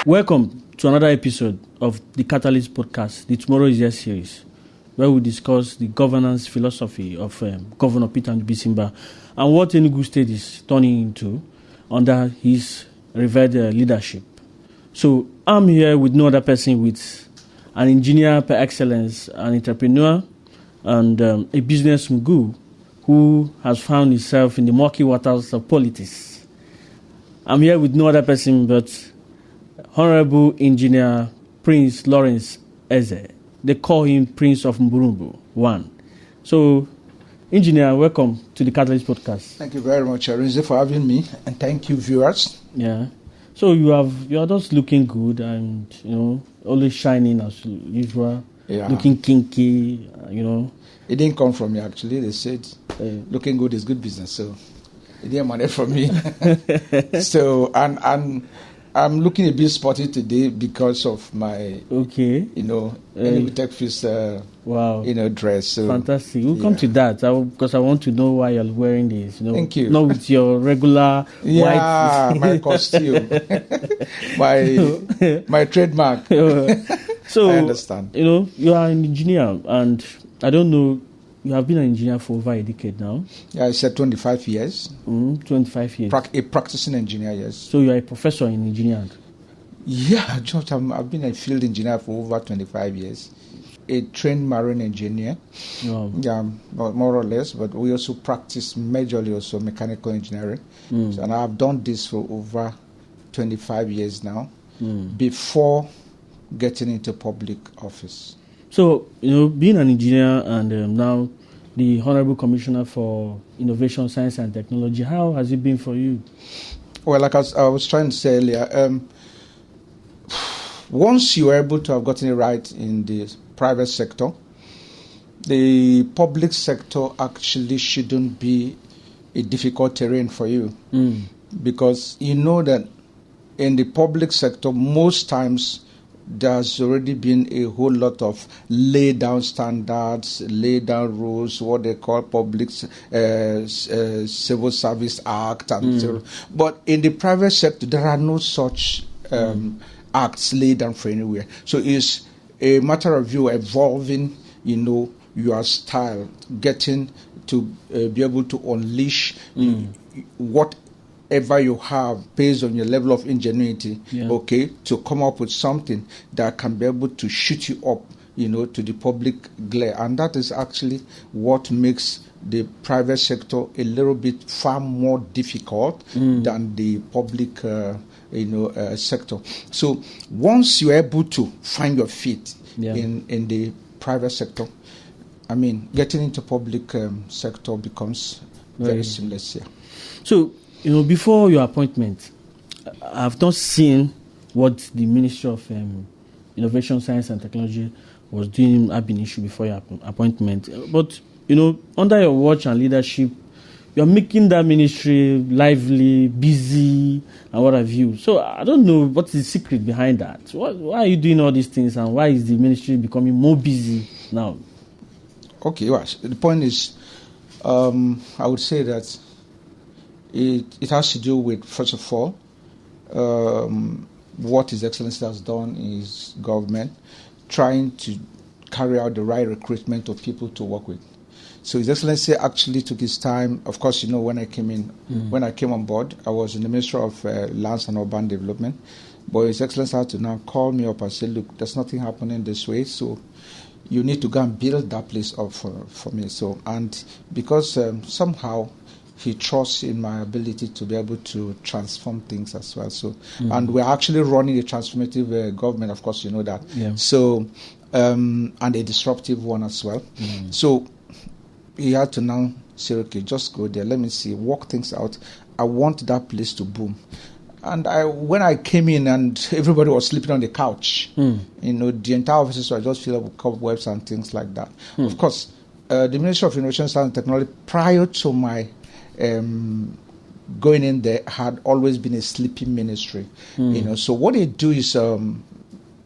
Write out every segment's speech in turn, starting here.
Welcome to another episode of the Catalyst Podcast, the Tomorrow is Here series, where we discuss the governance philosophy of Governor Peter Mbah and what Enugu State is turning into under his revered leadership. So I'm here with no other person, with an engineer per excellence, an entrepreneur, and a business mogul who has found himself in the murky waters of politics. I'm here with no other person but Honorable Engineer Prince Lawrence Ezeh. They call him Prince of Mburumbu 1. So, Engineer, welcome to the Catalyst Podcast. Thank you very much, Arinze, for having me, and thank you, viewers. Yeah. So you are just looking good and always shining as usual. Yeah. Looking kinky, It didn't come from me actually. They said looking good is good business, so it didn't matter from me. So and I'm looking a bit sporty today because of my Tech Fist dress. So, fantastic. We'll come to that because I want to know why you're wearing this. Thank you. Not with your regular white. My costume, my trademark. So I understand. You are an engineer, and I don't know. You have been an engineer for over a decade now. Yeah, I said 25 years. 25 years. A practicing engineer, yes. So you are a professor in engineering? Yeah, George, I've been a field engineer for over 25 years. A trained marine engineer. Wow. Yeah, more or less, but we also practice majorly also mechanical engineering. So, and I've done this for over 25 years now, before getting into public office. So, being an engineer and now the Honorable Commissioner for Innovation, Science and Technology, how has it been for you? Well, like I was trying to say earlier, once you are able to have gotten it right in the private sector, the public sector actually shouldn't be a difficult terrain for you. Because you know that in the public sector, most times, there's already been a whole lot of laid down standards, laid down rules, what they call public civil service act, and so. But in the private sector, there are no such acts laid down for anywhere. So it's a matter of you evolving, your style, getting to be able to unleash whatever you have based on your level of ingenuity, to come up with something that can be able to shoot you up, to the public glare. And that is actually what makes the private sector a little bit far more difficult than the public sector. So once you're able to find your feet in the private sector, getting into public sector becomes very seamless here. So, before your appointment, I've not seen what the Ministry of Innovation, Science and Technology was doing ab initio before your appointment. But, under your watch and leadership, you're making that ministry lively, busy, and what have you. So I don't know what's the secret behind that. Why are you doing all these things, and why is the ministry becoming more busy now? Okay, well, the point is, I would say that it has to do with, first of all, what His Excellency has done in his government, trying to carry out the right recruitment of people to work with. So His Excellency actually took his time. Of course, when I came in, when I came on board, I was in the Ministry of Lands and Urban Development. But His Excellency had to now call me up and say, look, there's nothing happening this way, so you need to go and build that place up for me. So, and because somehow he trusts in my ability to be able to transform things as well. So, and we're actually running a transformative government, of course, you know that. Yeah. So, and a disruptive one as well. So, he had to now say, okay, just go there. Let me see, work things out. I want that place to boom. And when I came in and everybody was sleeping on the couch, the entire offices were just filled up with cobwebs and things like that. Of course, the Ministry of Innovation, Science and Technology, prior to my going in there, had always been a sleeping ministry. So what they do is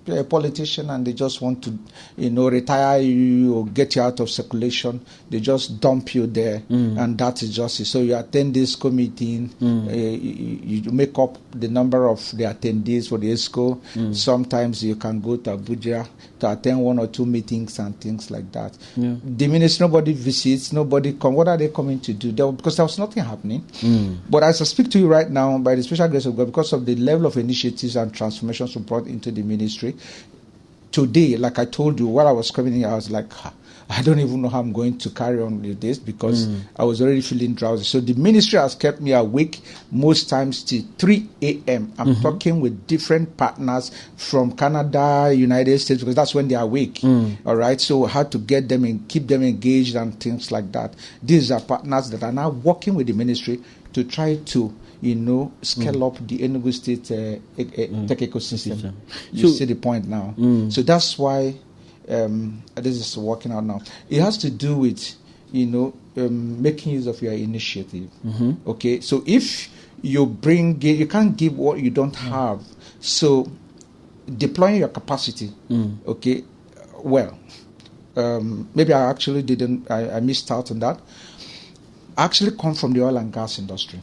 a politician and they just want to, retire you or get you out of circulation. They just dump you there, and that is justice. So you attend this committee, you make up the number of the attendees for the ESCO. Sometimes you can go to Abuja to attend 1 or 2 meetings and things like that. Yeah. The minister, nobody visits, nobody come. What are they coming to do? Because there was nothing happening. But as I speak to you right now, by the special grace of God, because of the level of initiatives and transformations we brought into the ministry, today, like I told you, while I was coming here, I was like, I don't even know how I'm going to carry on with this because I was already feeling drowsy. So the ministry has kept me awake most times till 3 a.m. I'm talking with different partners from Canada, United States, because that's when they are awake. All right. So I had to get them and keep them engaged and things like that. These are partners that are now working with the ministry to try to, scale up the Enugu State tech ecosystem. You see the point now. So that's why this is working out now. It has to do with, making use of your initiative. Okay, so if you you can't give what you don't have. So deploying your capacity. Okay, well, maybe I actually didn't. I missed out on that. I actually come from the oil and gas industry.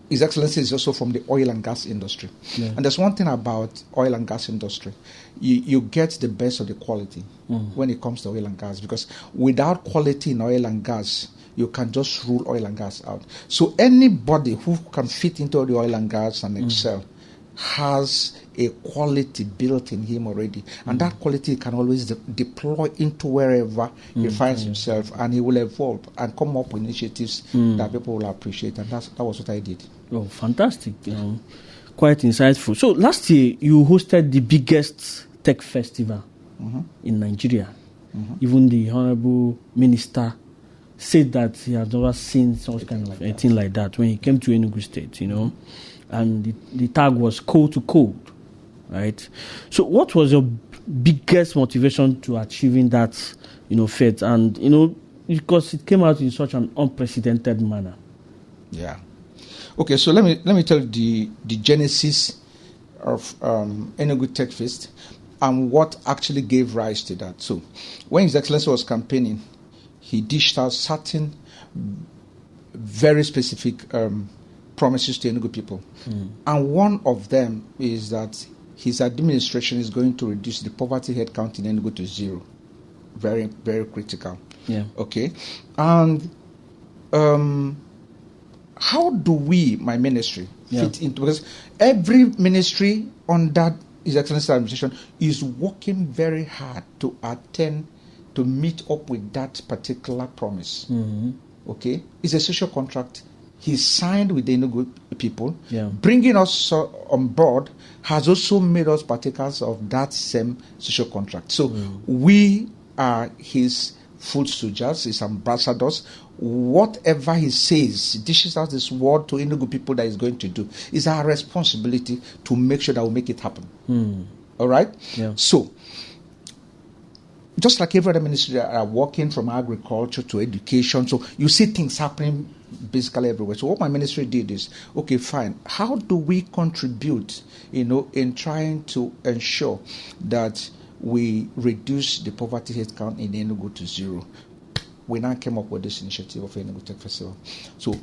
His Excellency is also from the oil and gas industry. Yeah. And there's one thing about oil and gas industry. You get the best of the quality when it comes to oil and gas, because without quality in oil and gas, you can just rule oil and gas out. So anybody who can fit into the oil and gas and excel has a quality built in him already. And that quality can always deploy into wherever he finds himself, and he will evolve and come up with initiatives that people will appreciate. And that was what I did. Oh, fantastic. Quite insightful. So last year, you hosted the biggest tech festival in Nigeria. Even the Honorable Minister said that he has never seen such kind of anything like that when he came to Enugu State, and the tag was code to code, right? So what was your biggest motivation to achieving that, feat? And, because it came out in such an unprecedented manner. Yeah. Okay, so let me tell you the genesis of Enugu Tech Fest and what actually gave rise to that. So when His Excellency was campaigning, he dished out certain very specific promises to Enugu people. And one of them is that his administration is going to reduce the poverty headcount in Enugu to 0. Very, very critical. Yeah. Okay. And how do we, my ministry, fit into, because every ministry under His Excellency's administration is working very hard to meet up with that particular promise. Okay? It's a social contract. He signed with the Enugu people. Yeah. Bringing us on board has also made us partakers of that same social contract. So we are his foot soldiers, his ambassadors. Whatever he says, he dishes out this word to Enugu people that he's going to do. It's our responsibility to make sure that we make it happen. All right? Yeah. So, just like every other ministry are working from agriculture to education, so you see things happening basically everywhere. So what my ministry did is, okay, fine. How do we contribute, in trying to ensure that we reduce the poverty headcount in Enugu to 0? We now came up with this initiative of Enugu Tech Festival. So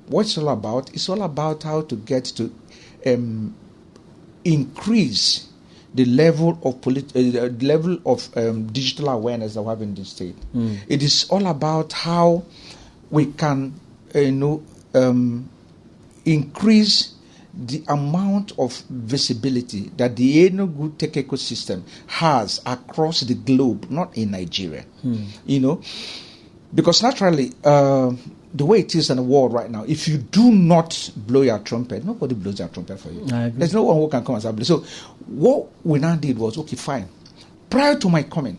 what's it all about? It's all about how to get to increase the level of digital awareness that we have in this state. It is all about how we can, increase the amount of visibility that the Enugu tech ecosystem has across the globe, not in Nigeria. Because naturally, the way it is in the world right now, if you do not blow your trumpet, nobody blows your trumpet for you. There's no one who can come and say. So what we now did was, okay, fine. Prior to my coming,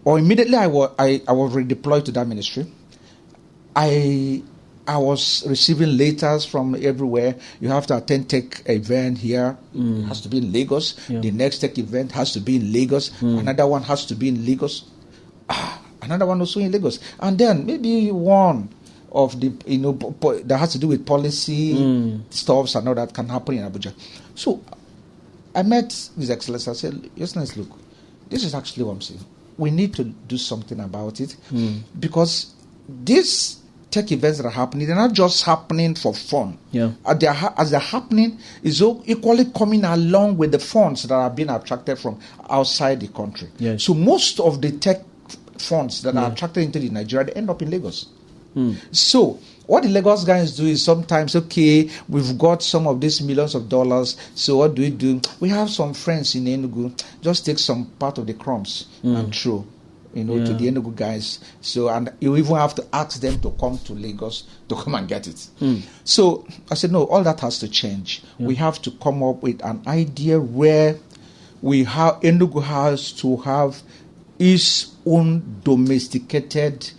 or immediately I was redeployed to that ministry, I was receiving letters from everywhere. You have to attend tech event here. It has to be in Lagos. Yeah. The next tech event has to be in Lagos. Another one has to be in Lagos. Another one also in Lagos. And then maybe one of the, that has to do with policy stuffs and all that can happen in Abuja. So I met His Excellency. I said, Your Excellency, look, this is actually what I'm saying. We need to do something about it because these tech events that are happening, they're not just happening for fun. Yeah. As they're happening, is equally coming along with the funds that are being attracted from outside the country. Yes. So most of the tech funds that are attracted into the Nigeria, they end up in Lagos. So what the Lagos guys do is sometimes, okay, we've got some of these millions of dollars, so what do? We have some friends in Enugu, just take some part of the crumbs and throw, to the Enugu guys. So, and you even have to ask them to come to Lagos to come and get it. So I said, no, all that has to change. We have to come up with an idea where Enugu has to have its own domesticated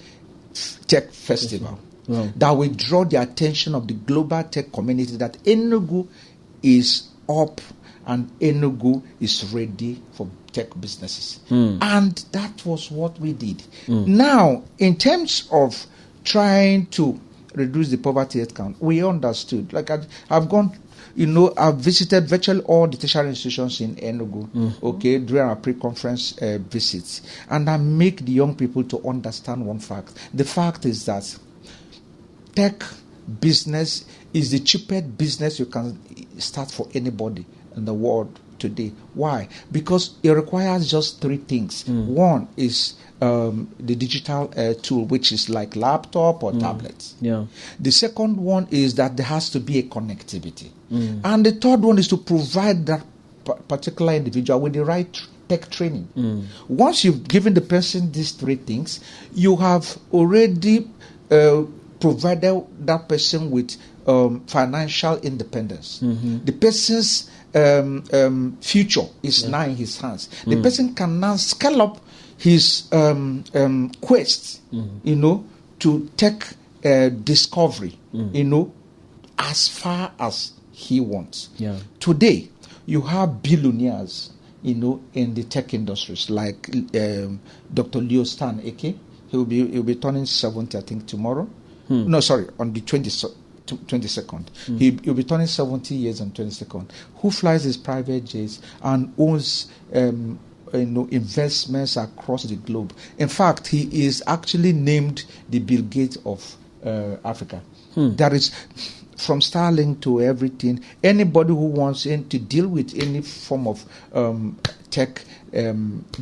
tech festival that will draw the attention of the global tech community that Enugu is up and Enugu is ready for tech businesses. And that was what we did. Now, in terms of trying to reduce the poverty rate count, we understood. Like I've gone, I've visited virtually all the tertiary institutions in Enugu, during our pre-conference visits. And I make the young people to understand one fact. The fact is that tech business is the cheapest business you can start for anybody in the world today. Why? Because it requires just three things. One is the digital tool, which is like laptop or tablets. The second one is that there has to be a connectivity. And the third one is to provide that particular individual with the right tech training. Once you've given the person these three things, you have already provided that person with financial independence. The person's future is now in his hands. The person can now scale up his quest, to tech discovery, as far as he wants. Today, you have billionaires, in the tech industries, like Dr. Leo Stan Eke. He'll be turning 70, I think, tomorrow. No, sorry, on the 22nd. He'll be turning 70 years on 22nd. Who flies his private jets and owns investments across the globe. In fact, he is actually named the Bill Gates of Africa. That is, from Starlink to everything, anybody who wants to deal with any form of tech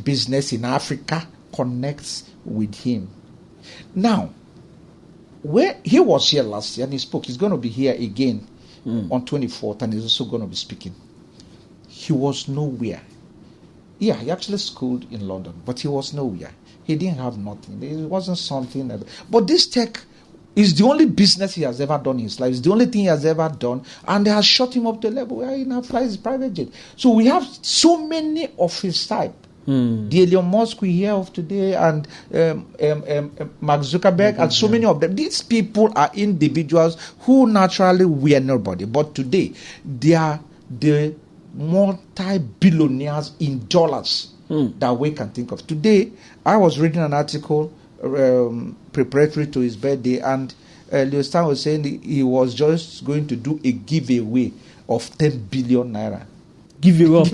business in Africa connects with him. Now, where he was here last year and he spoke, he's going to be here again on 24th, and he's also going to be speaking. He was nowhere. Yeah, he actually schooled in London, but he was nowhere. He didn't have nothing. It wasn't something that, but this tech is the only business he has ever done in his life. It's the only thing he has ever done, and they have shot him up to a level where he now flies his private jet. So we have so many of his type. The Elon Musk we hear of today, and Mark Zuckerberg, and so many of them. These people are individuals who naturally were nobody, but today they are the multi-billionaires in dollars that we can think of. Today, I was reading an article preparatory to his birthday, and Leo Stan was saying he was just going to do a giveaway of 10 billion naira. Giveaway of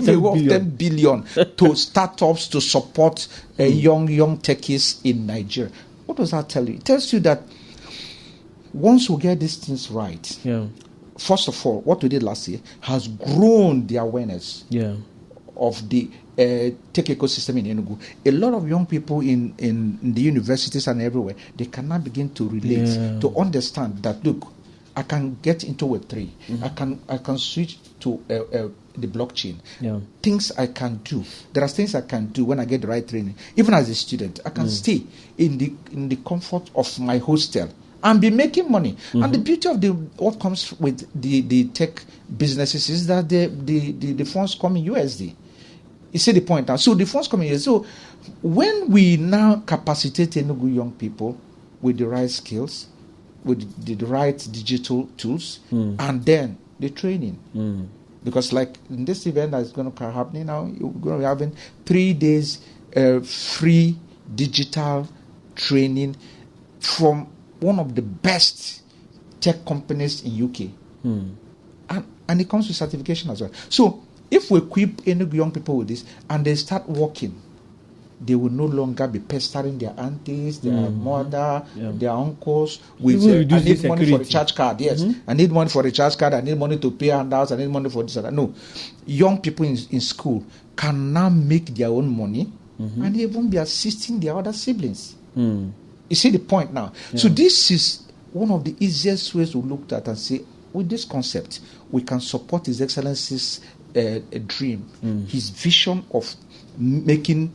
10 billion to startups to support young techies in Nigeria. What does that tell you? It tells you that once we get these things right, first of all, what we did last year has grown the awareness of the tech ecosystem in Enugu. A lot of young people in the universities and everywhere, they can now begin to relate, to understand that, look, I can get into Web3. I can switch to the blockchain. Things I can do. There are things I can do when I get the right training. Even as a student, I can stay in the comfort of my hostel and be making money. And the beauty of what comes with the tech businesses is that the funds come in USD. You see the point now. So the funds come in USD. So when we now capacitate Enugu young people with the right skills, with the right digital tools, and then the training. Because like in this event that's going to happen now, you're going to be having 3 days free digital training from one of the best tech companies in UK. And it comes with certification as well. So if we equip Enugu young people with this and they start working, they will no longer be pestering their aunties, their mother, their uncles with I need money for the charge card. Yes, I need money for the charge card. I need money to pay handouts. I need money for this and that. No, young people in school can now make their own money and even be assisting their other siblings. You see the point now? Yeah. So this is one of the easiest ways we looked at and say, with this concept, we can support His Excellency's dream, his vision of bringing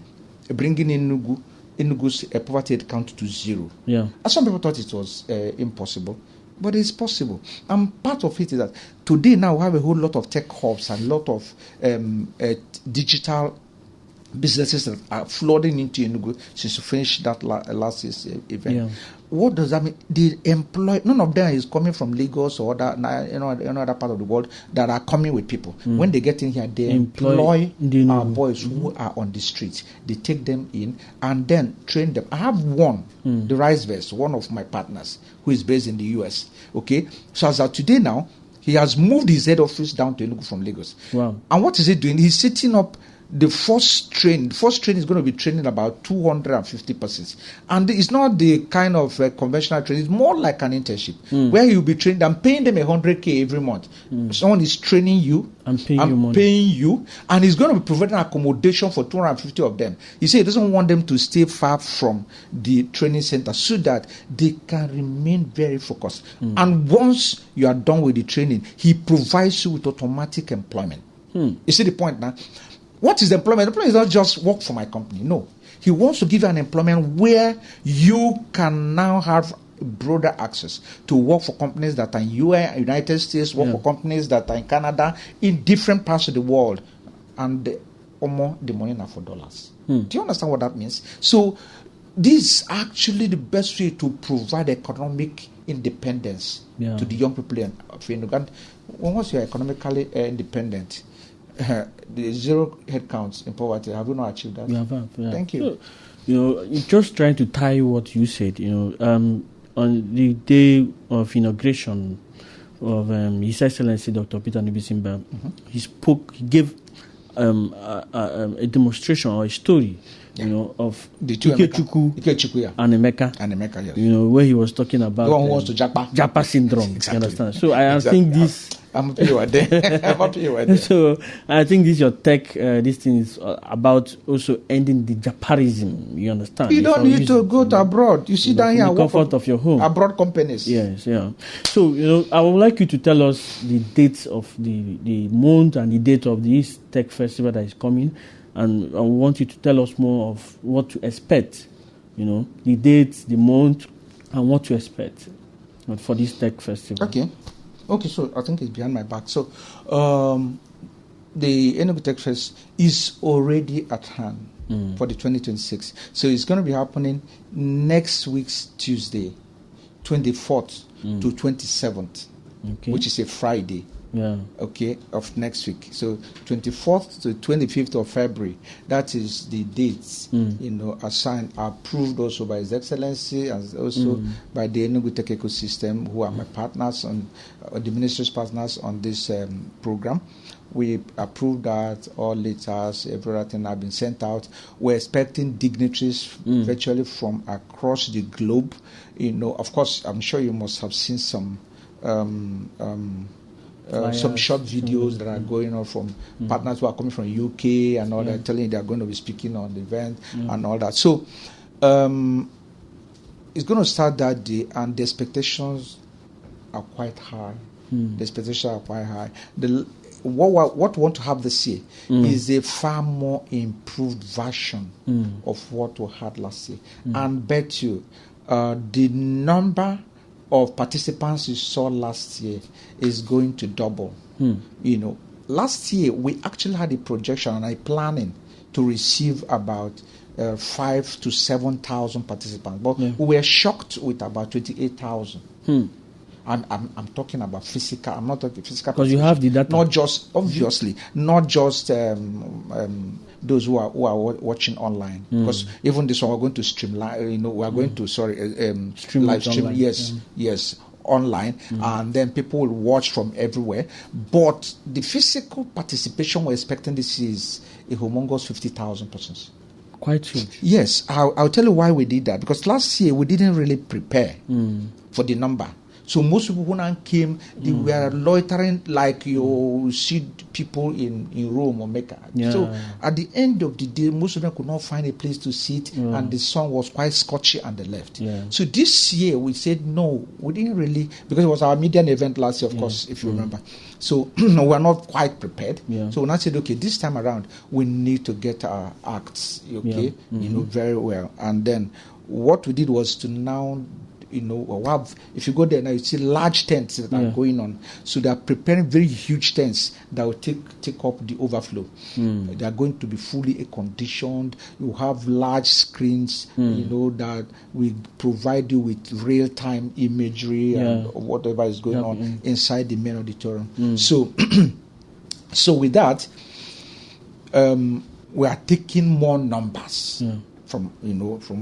Enugu's poverty rate count to zero. Yeah. And some people thought it was impossible, but it's possible. And part of it is that today now we have a whole lot of tech hubs and a lot of digital businesses that are flooding into Enugu since we finished that last year's event. Yeah. What does that mean? They employ, none of them is coming from Lagos or another part of the world that are coming with people. When they get in here, they employ our boys who are on the streets. They take them in and then train them. I have one, the Rice Vest, one of my partners who is based in the US. Okay, so as of today now, he has moved his head office down to Enugu from Lagos. Wow. And what is he doing? He's setting up the first train. The first train is going to be training about 250 persons. And it's not the kind of conventional training. It's more like an internship where you'll be trained and paying them 100K every month. Someone is training you and paying you, and he's going to be providing accommodation for 250 of them. He said he doesn't want them to stay far from the training center so that they can remain very focused. And once you are done with the training, he provides you with automatic employment. You see the point now? What is the employment? Employment is not just work for my company. No. He wants to give you an employment where you can now have broader access to work for companies that are in United States, work for companies that are in Canada, in different parts of the world. And the money now for dollars. Do you understand what that means? So this is actually the best way to provide economic independence to the young people of Enugu. And once you are economically independent, the zero headcounts in poverty, have you not achieved that? We have. Yeah. Thank you. So, just trying to tie what you said, on the day of inauguration of His Excellency Dr. Peter Mbah, he gave a demonstration or a story, of the two Ikechukwu and Emeka, yes. Where he was talking about the one who wants to Japa syndrome. Exactly. You understand? So I think this. I'm happy you were there. So I think this your tech. This thing is about also ending the Japarism. You understand? You don't need to go to abroad. You sit down here in the comfort of your home. Abroad companies. Yes, yeah. So I would like you to tell us the dates of the month and the date of this tech festival that is coming, and I want you to tell us more of what to expect. The dates, the month, and what to expect for this tech festival. Okay, so I think it's behind my back. So, the Enugu Tech Fest is already at hand for the 2026. So it's going to be happening next week's Tuesday, 24th to 27th, which is a Friday. Yeah. Okay, of next week. So 24th to 25th of February. That is the dates, assigned, approved also by His Excellency and also by the Enugu Tech Ecosystem, who are my partners the ministry's partners on this program. We approved that, all letters, everything have been sent out. We're expecting dignitaries virtually from across the globe. Of course, I'm sure you must have seen some short videos that are going on from partners who are coming from UK and all that, telling you they are going to be speaking on the event and all that. So it's going to start that day, and the expectations are quite high. What we want to have this year is a far more improved version of what we had last year. And bet you, the number of participants you saw last year is going to double. Last year we actually had a projection and a planning to receive about 5,000 to 7,000 participants, but we were shocked with about 28,000. And I'm talking about physical. I'm not talking physical because you have the data. Not just obviously, not just those who are watching online. Because even this one we're going to streamline. We are going to live stream. Online. Yes, online, and then people will watch from everywhere. But the physical participation we're expecting this year is a humongous 50,000 persons. Quite huge. Yes, I'll tell you why we did that. Because last year we didn't really prepare for the number. So most people who came, they were loitering like you see people in Rome or Mecca. Yeah. So at the end of the day, most of them could not find a place to sit, and the sun was quite scorchy on the left. Yeah. So this year we said no, we didn't really, because it was our median event last year, of course, if you remember. So we are not quite prepared. Yeah. So when I said, okay, this time around we need to get our acts, okay, very well. And then what we did was to now, if you go there now, you see large tents that are going on. So they are preparing very huge tents that will take up the overflow. They are going to be fully air-conditioned. You have large screens, that will provide you with real-time imagery and whatever is going on inside the main auditorium. So, so with that, we are taking more numbers from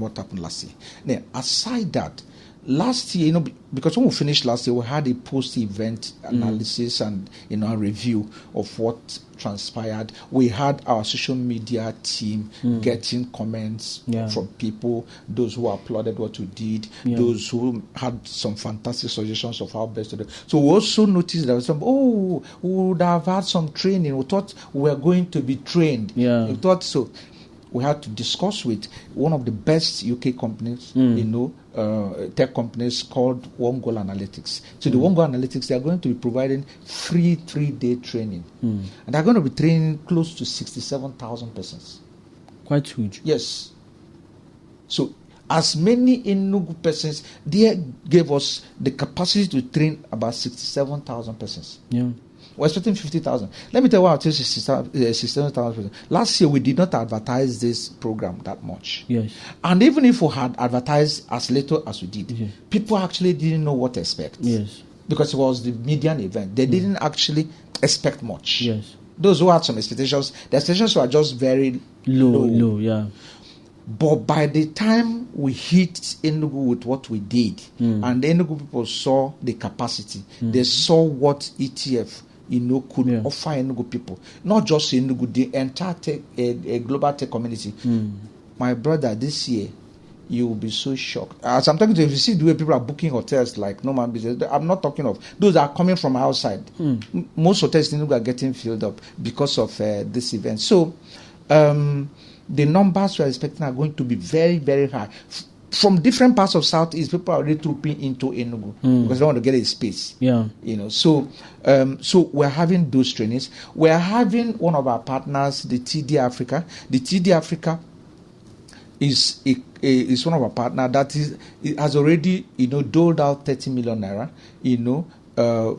what happened last year. Now, aside that, last year, because when we finished last year, we had a post-event analysis and a review of what transpired. We had our social media team getting comments from people, those who applauded what we did, those who had some fantastic suggestions of how best to do. So we also noticed that we would have had some training. We thought we were going to be trained. Yeah. We thought so. We had to discuss with one of the best UK companies, tech companies called One Goal Analytics. So the One Goal Analytics, they are going to be providing free 3-day training. And they're going to be training close to 67,000 persons. Quite huge. Yes. So as many Enugu persons, they gave us the capacity to train about 67,000 persons. Yeah. We're expecting 50,000. Let me tell you what I'll tell you, 67,000. Last year, we did not advertise this program that much. Yes. And even if we had advertised as little as we did, people actually didn't know what to expect. Yes. Because it was the median event. They didn't actually expect much. Yes. Those who had some expectations, the expectations were just very low, yeah. But by the time we hit Enugu with what we did, and the Enugu people saw the capacity, they saw what ETF could offer Enugu people, not just Enugu, the entire global tech community. My brother, this year you will be so shocked. As I'm talking to you, if you see the way people are booking hotels like no man business, I'm not talking of those that are coming from outside. Most hotels in Enugu are getting filled up because of this event. So the numbers we're expecting are going to be very, very high. From different parts of Southeast, people are already trooping into Enugu because they want to get a space. Yeah. So we're having those trainings. We're having one of our partners, the TD Africa. The TD Africa is one of our partners that has already doled out 30 million naira.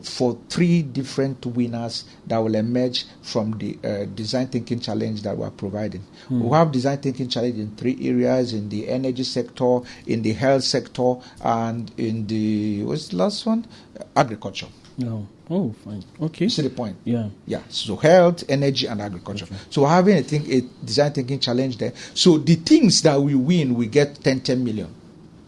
For 3 different winners that will emerge from the design thinking challenge that we're providing. We have design thinking challenge in 3 areas: in the energy sector, in the health sector, and in the what's the last one? Agriculture. No. Oh, fine. Okay. You see the point? Yeah. Yeah. So health, energy, and agriculture. Okay. So we're having a design thinking challenge there. So the things that we win, we get 10 million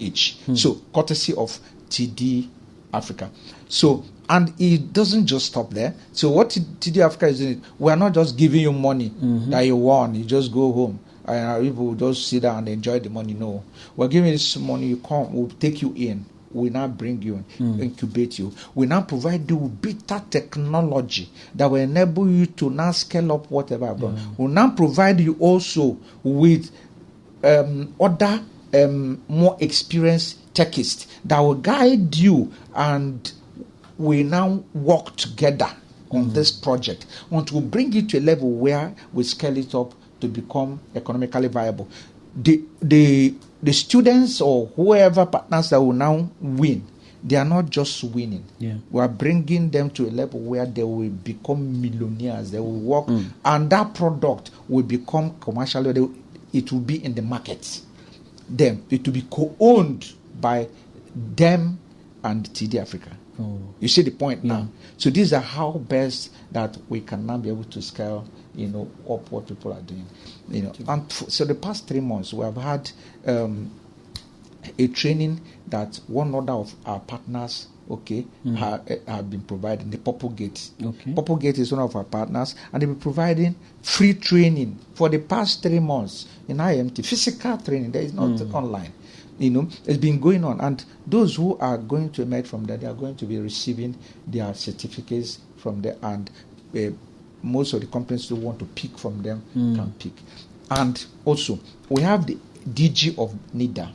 each. So courtesy of TD Africa. So, and it doesn't just stop there. So what TD Africa is doing, we are not just giving you money that you won, you just go home and people just sit down and enjoy the money. No, we're giving you this money, you come, we'll take you in, we now bring you in, incubate you, we now provide you with better technology that will enable you to now scale up whatever. We'll now provide you also with other more experienced techists that will guide you, and we now work together on this project until we bring it to a level where we scale it up to become economically viable. The students or whoever partners that will now win, they are not just winning. Yeah. We are bringing them to a level where they will become millionaires. They will work, and that product will become commercial. It will be in the market. Then it will be co-owned by them and TD Africa. Oh. You see the point now. So these are how best that we can now be able to scale, up what people are doing. And so the past 3 months we have had a training that one other of our partners okay, have been providing the Purple Gate. Okay. Purple Gate is one of our partners, and they'll be providing free training for the past 3 months in IMT, physical training. There is not online. It's been going on, and those who are going to emerge from that, they are going to be receiving their certificates from there, and most of the companies who want to pick from them can pick. And also, we have the DG of NIDA.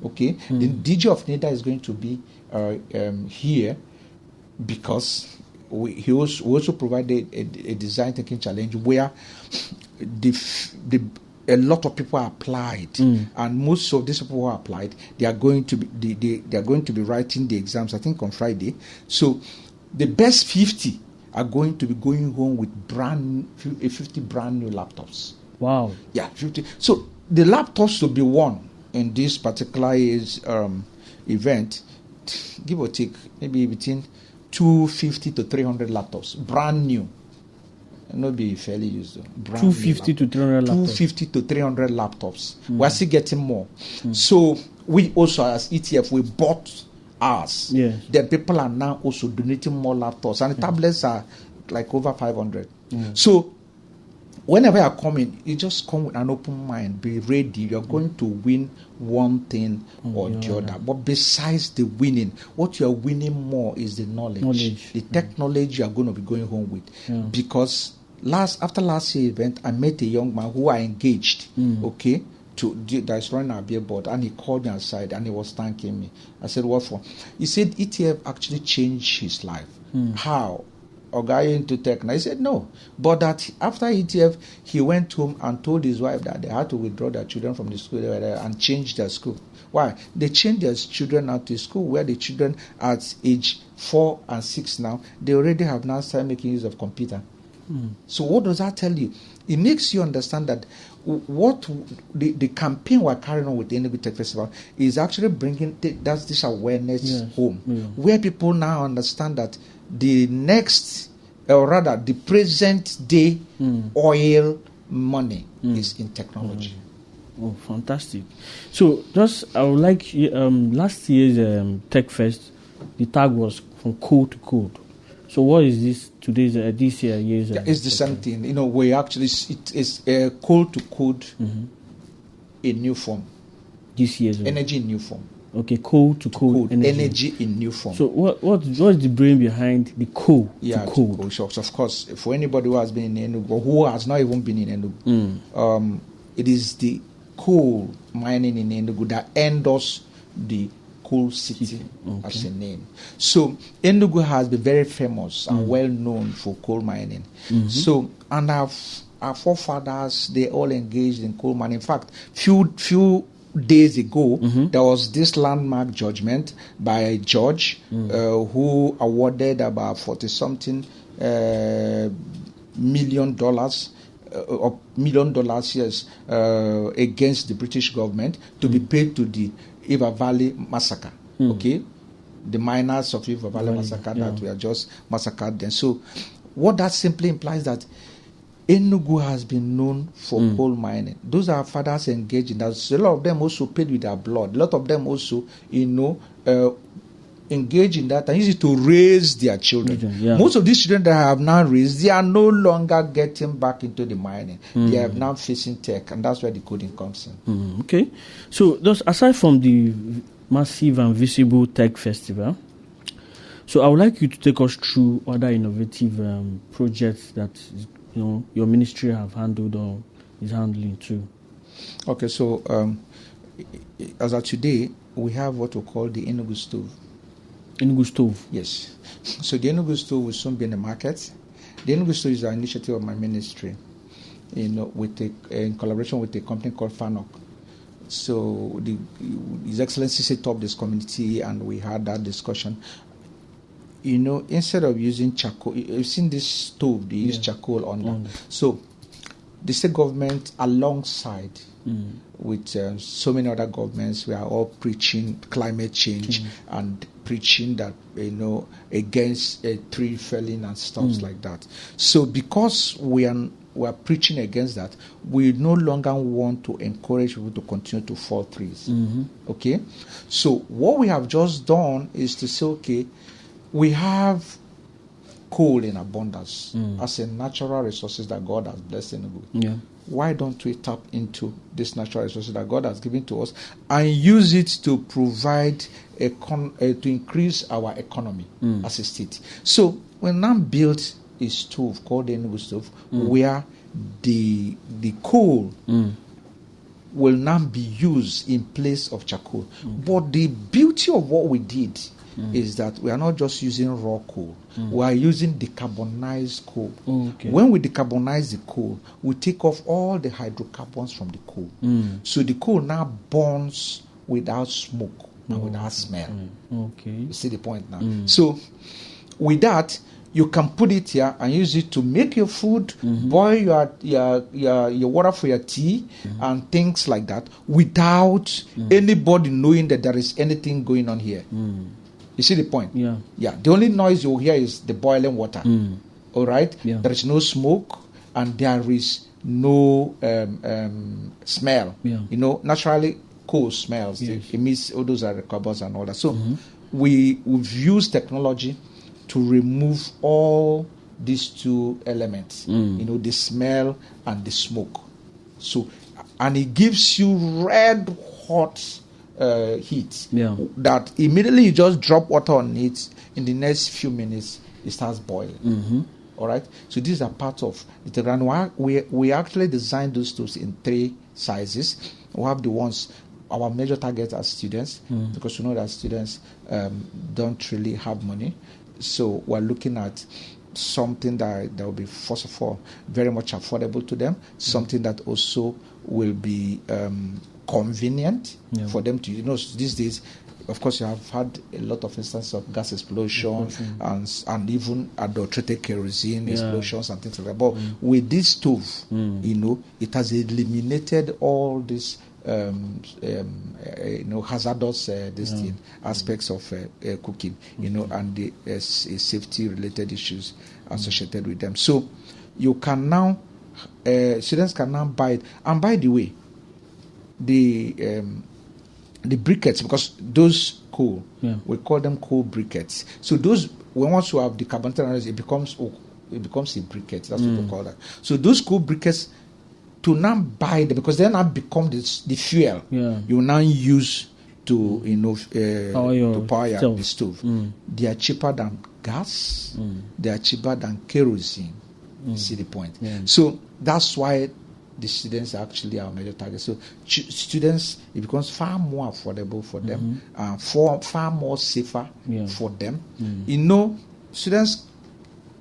Okay, the DG of NIDA is going to be here because we also provided a design thinking challenge where a lot of people applied, and most of these people who applied, they are going to be they are going to be writing the exams, I think, on Friday. So the best 50 are going to be going home with 50 brand new laptops. Wow. Yeah, 50. So the laptops to be won in this particular event, give or take, maybe between 250 to 300 laptops, brand new. Not be fairly used though. 250 to 300 laptops. 250 to 300 laptops. We're still getting more. So we also, as ETF, we bought ours. Yes. The people are now also donating more laptops, and the tablets are like over 500. So whenever you're coming, you just come with an open mind. Be ready. You're going to win one thing or the other. But besides the winning, what you're winning more is the knowledge. The technology you're going to be going home with. Because after last year's event, I met a young man who I engaged, okay, that's running our billboard, and he called me aside and he was thanking me. I said, what for? He said ETF actually changed his life. How? Or guy into tech? And I said no, but that after ETF, he went home and told his wife that they had to withdraw their children from the school and change their school. Why? They changed their children out to school where the children at age 4 and 6 now, they already have now started making use of computer. So what does that tell you? It makes you understand that what the campaign we're carrying on with the Enugu Tech Festival is actually bringing this awareness home, where people now understand that the next, or rather the present day oil money is in technology. Oh, fantastic. So I would like, last year's Tech Fest, the tag was from code to code. So what is this this year's? It's the same thing. We actually, it's code to code in new form. This year's energy in new form. Okay, code to code energy in new form. So what's the brain behind the code to code? So of course, for anybody who has been in Enugu or who has not even been in Enugu, it is the coal mining in Enugu that endorsed the coal city as a name. So Enugu has been very famous and well known for coal mining. So, and our forefathers, they all engaged in coal mining. In fact, few days ago, there was this landmark judgment by a judge who awarded about $40-something million yes, against the British government to be paid to the Iva Valley massacre. Okay, the miners of Iva Valley massacre that were just massacred then. So, what that simply implies that Enugu has been known for coal mining. Those are fathers engaged in that. So a lot of them also paid with their blood. A lot of them also, engage in that and use it to raise their children. Most of these children that I have now raised, they are no longer getting back into the mining. They are now facing tech, and that's where the coding comes in. Okay. So, just aside from the massive and visible tech festival, so I would like you to take us through other innovative projects that your ministry have handled or is handling too. Okay, so as of today, we have what we call the Enugu stove. Enugu stove? Yes. So the Enugu stove will soon be in the market. The Enugu stove is an initiative of my ministry, in collaboration with a company called FANOC. So His Excellency set up this community, and we had that discussion. Instead of using charcoal, you've seen this stove, they use charcoal on that. So the state government, alongside with so many other governments, we are all preaching climate change and preaching that, against tree felling and stuff like that. So because we are preaching against that, we no longer want to encourage people to continue to fell trees. Okay? So what we have just done is to say, okay, we have coal in abundance as a natural resources that God has blessed Enugu. Yeah. Why don't we tap into these natural resources that God has given to us and use it to provide to increase our economy as a state? So we now built a stove called the Enugu stove, where the coal will now be used in place of charcoal. But the beauty of what we did is that we are not just using raw coal. We are using decarbonized coal. Okay. When we decarbonize the coal, we take off all the hydrocarbons from the coal. So the coal now burns without smoke and without smell. Okay. You see the point now? So with that, you can put it here and use it to make your food, boil your water for your tea, and things like that, without anybody knowing that there is anything going on here. You see the point? Yeah. Yeah. The only noise you'll hear is the boiling water. All right? Yeah. There is no smoke and there is no smell. Yeah. You know, naturally, coal smells. Yes. It means all those are the carbons and all that. So we've used technology to remove all these two elements. You know, the smell and the smoke. So, and it gives you red hot heat that immediately you just drop water on it, in the next few minutes it starts boiling. All right, so these are part of the ground. We actually designed those tools in 3 sizes. We have the ones, our major targets are students, because we know that students don't really have money, so we're looking at something that will be, first of all, very much affordable to them, something that also will be convenient for them to, you know, these days, of course, you have had a lot of instances of gas explosion and even adulterated kerosene explosions and things like that. But with this stove, you know, it has eliminated all these you know, hazardous aspects of cooking, you know, and the safety related issues associated with them. So you can now, students can now buy it. And by the way, the briquettes, because those coal, we call them coal briquettes. So those, once you have decarbonated, it becomes a briquette. That's what we call that. So those coal briquettes, to now buy them, because they now become the fuel you now use to, you know, to power the stove. They are cheaper than gas. They are cheaper than kerosene. You see the point? So that's why the students are actually our major target. So students, it becomes far more affordable for them, far more safer for them. You know, students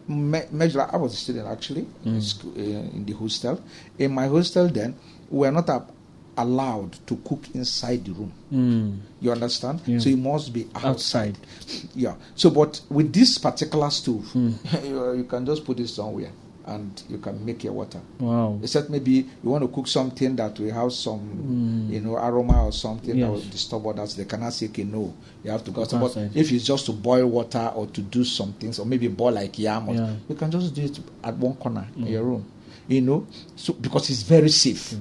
measure. I was a student actually in school, in the hostel. In my hostel, then we were not allowed to cook inside the room. You understand? So it must be outside. So, but with this particular stove, you can just put it somewhere and you can make your water. Wow. Except maybe you want to cook something that will have some, you know, aroma or something that will disturb others. They cannot say, okay, no, you have to go outside. But if it's just to boil water or to do some things, or maybe boil like yam, you can just do it at one corner in your room, you know, so because it's very safe.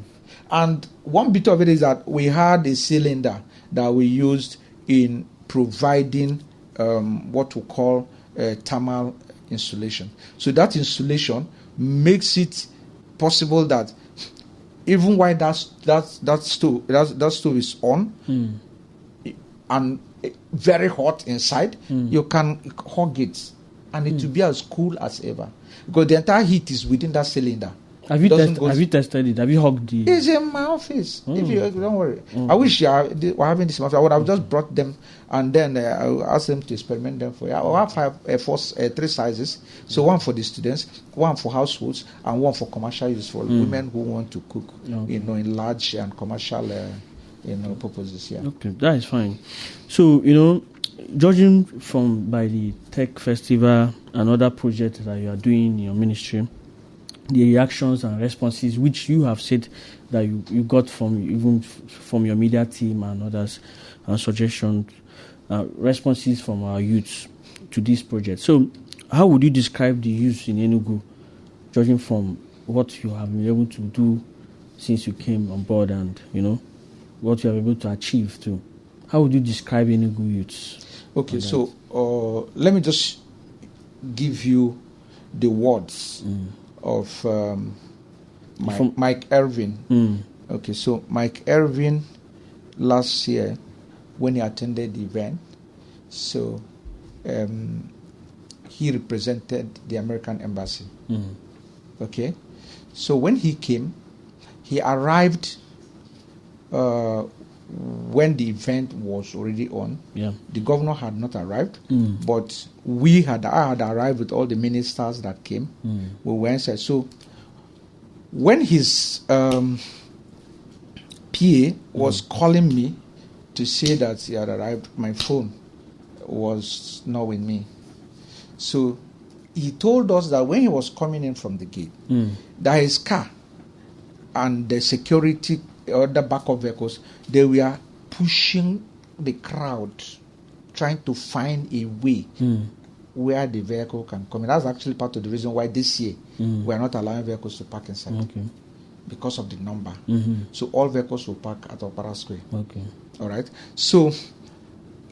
And one bit of it is that we had a cylinder that we used in providing what we call thermal insulation. So that insulation makes it possible that even while that stove is on and very hot inside, you can hug it and it will be as cool as ever, because the entire heat is within that cylinder. Have you tested it? Have you hugged it? It's in my office. If you don't worry. I wish you were having this in my office. I would have just brought them and then I will ask them to experiment them for you. I will have 3 sizes. So one for the students, one for households, and one for commercial use for women who want to cook, you know, in large and commercial, you know, purposes. Okay, that is fine. So, you know, judging by the tech festival and other projects that you are doing in your ministry, the reactions and responses which you have said that you got from your media team and others, and suggestions, responses from our youths to this project. So how would you describe the youth in Enugu, judging from what you have been able to do since you came on board and, you know, what you are able to achieve too? How would you describe Enugu youths? Okay, so let me just give you the words of Mike Irvin. Okay, so Mike Irvin last year, when he attended the event, so he represented the American embassy. Okay, so when he came, he arrived when the event was already on. Yeah. The governor had not arrived, but I had arrived with all the ministers that came. We went there. So when his PA was calling me to say that he had arrived, my phone was not with me. So he told us that when he was coming in from the gate, that his car and the security or the backup vehicles, they were pushing the crowd, trying to find a way where the vehicle can come in. That's actually part of the reason why this year we are not allowing vehicles to park inside. Okay. Because of the number. So all vehicles will park at Opera Square. Okay. All right. So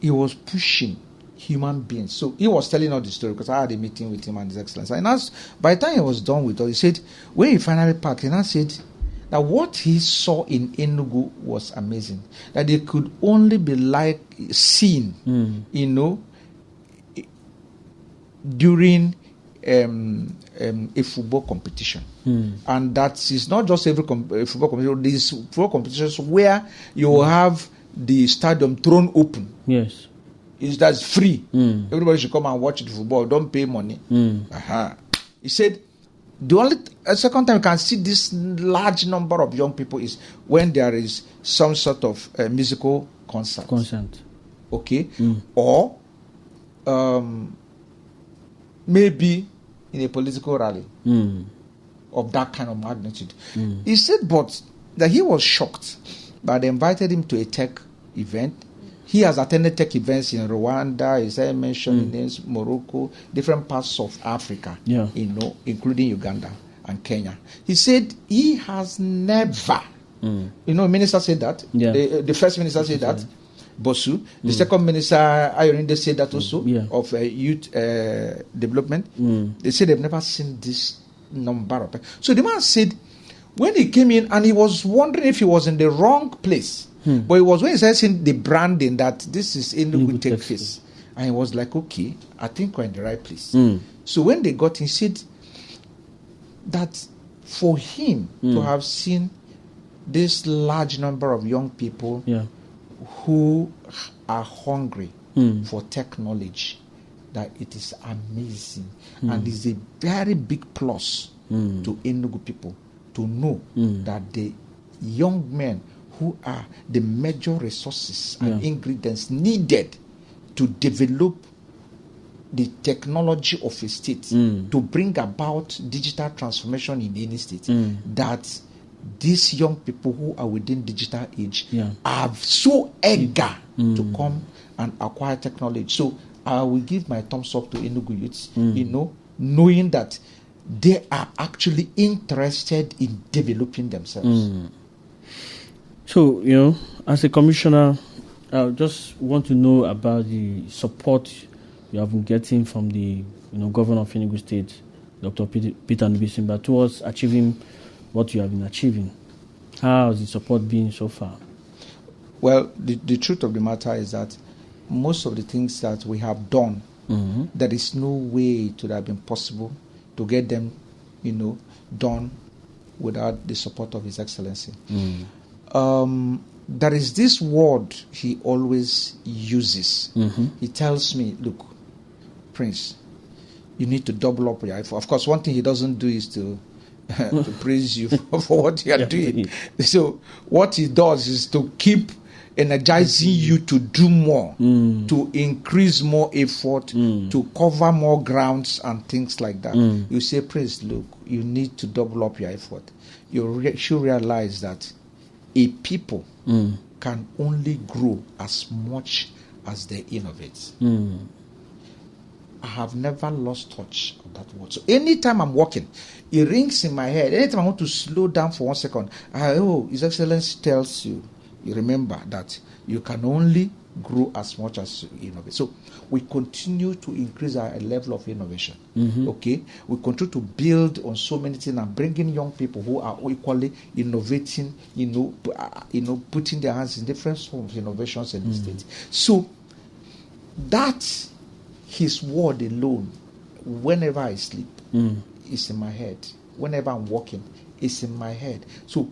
he was pushing human beings. So he was telling us the story because I had a meeting with him and His Excellency. And by the time he was done with us, he said, when he finally parked, he now said that what he saw in Enugu was amazing. That they could only be seen, during a football competition. And that is not just every football competition. These football competitions where you have the stadium thrown open. Yes. That's free. Everybody should come and watch the football. Don't pay money. He said, the only second time you can see this large number of young people is when there is some sort of musical concert. Okay? Or maybe in a political rally of that kind of magnitude. He said, but that he was shocked that they invited him to a tech event. He has attended tech events in Rwanda, as I mentioned, in Morocco, different parts of Africa, including Uganda and Kenya. He said he has never, minister said that. Yeah. The first minister said that, Bosu. The second minister, Ayorinde, said that also, of youth development. They said they've never seen this number of people. So the man said, when he came in, and he was wondering if he was in the wrong place. But it was when he started seeing the branding that this is Enugu Tech Face. And he was like, okay, I think we're in the right place. So when they got in, he said that for him to have seen this large number of young people who are hungry for tech knowledge, that it is amazing. And it's a very big plus to Enugu people to know that the young men who are the major resources and ingredients needed to develop the technology of a state, to bring about digital transformation in any state, that these young people who are within digital age are so eager to come and acquire technology. So I will give my thumbs up to Enugu youths, knowing that they are actually interested in developing themselves. So, as a commissioner, I just want to know about the support you have been getting from the governor of Enugu State, Dr. Peter Ndubuisi, towards achieving what you have been achieving. How has the support been so far? Well, the truth of the matter is that most of the things that we have done, there is no way it would have been possible to get them, done without the support of His Excellency. There is this word he always uses. He tells me, look, Prince, you need to double up your effort. Of course, one thing he doesn't do is to praise you for what you are doing. So what he does is to keep energizing you to do more, to increase more effort, to cover more grounds and things like that. You say, Prince, look, you need to double up your effort. You should realize that a people can only grow as much as they innovate. I have never lost touch of that word. So anytime I'm walking, it rings in my head. Anytime I want to slow down for 1 second, His Excellency tells you, you remember that you can only grow as much as you innovate. So we continue to increase our level of innovation. Okay, we continue to build on so many things and bringing young people who are equally innovating. Putting their hands in different forms of innovations in the state. So that his word alone, whenever I sleep, is in my head. Whenever I'm walking, it's in my head. So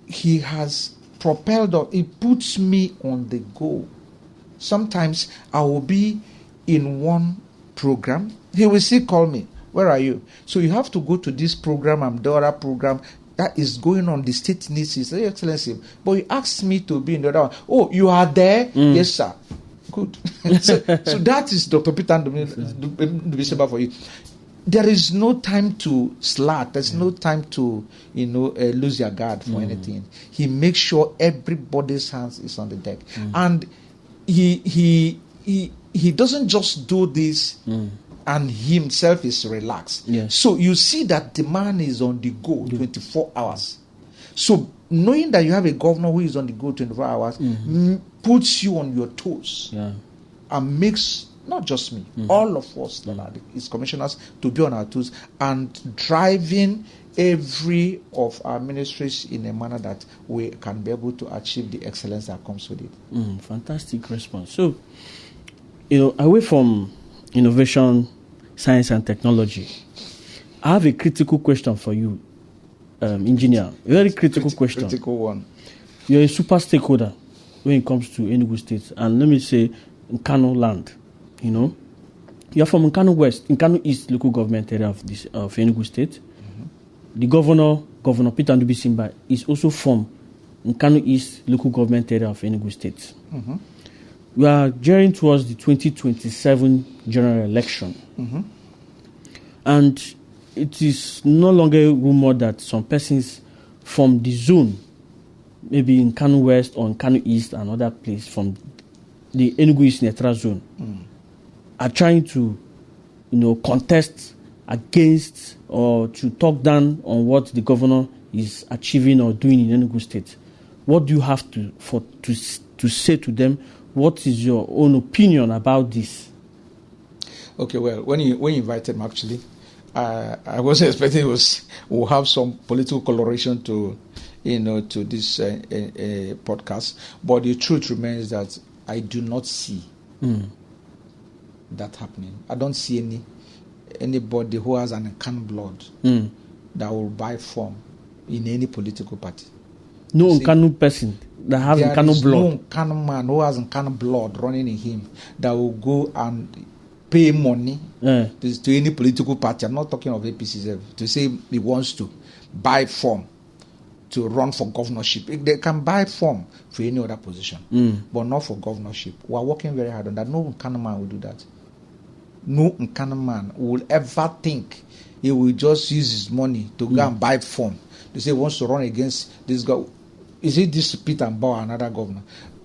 he has propelled up. It puts me on the go. Sometimes I will be in one program. He will still call me. Where are you? So you have to go to this program and the other program that is going on. The state needs his excellency. But he asked me to be in the other one. Oh, you are there? Yes, sir. Good. so that is Dr. Peter Ndubiseba for you. There is no time to slack. There's no time to, lose your guard for anything. He makes sure everybody's hands is on the deck, and he doesn't just do this, and himself is relaxed. Yes. So you see that the man is on the go 24 hours. So knowing that you have a governor who is on the go 24 hours puts you on your toes, and makes not just me, all of us that are his commissioners to be on our toes and driving every of our ministries in a manner that we can be able to achieve the excellence that comes with it. Fantastic response. So, away from innovation, science and technology, I have a critical question for you, engineer. A very critical question. Critical one. You're a super stakeholder when it comes to Enugu State, and let me say Nkanu land. You're from Nkanu West, Nkanu East local government area of Enugu State. The Governor Peter Ndubiseba, is also from Nkanu East local government area of Enugu State. We are gearing towards the 2027 general election. And it is no longer rumored that some persons from the zone, maybe in Nkanu West or Nkanu East, another place from the Enugu East Netra zone, are trying to, contest against or to talk down on what the governor is achieving or doing in Enugu State. What do you have to say to them? What is your own opinion about this? Okay, well, when you invited me, actually, I wasn't expecting we'll have some political coloration to this podcast. But the truth remains that I do not see that happening. I don't see anybody who has an Nkanu blood that will buy form in any political party. No Nkanu person that has Nkanu blood. No Nkanu man who has Nkanu blood running in him that will go and pay money to any political party. I'm not talking of APC to say he wants to buy form to run for governorship. They can buy form for any other position, but not for governorship. We are working very hard on that. No Nkanu man will do that. No Nkanu man will ever think he will just use his money to go and buy form. They say he wants to run against this guy. Is it this Peter Mbah, another governor?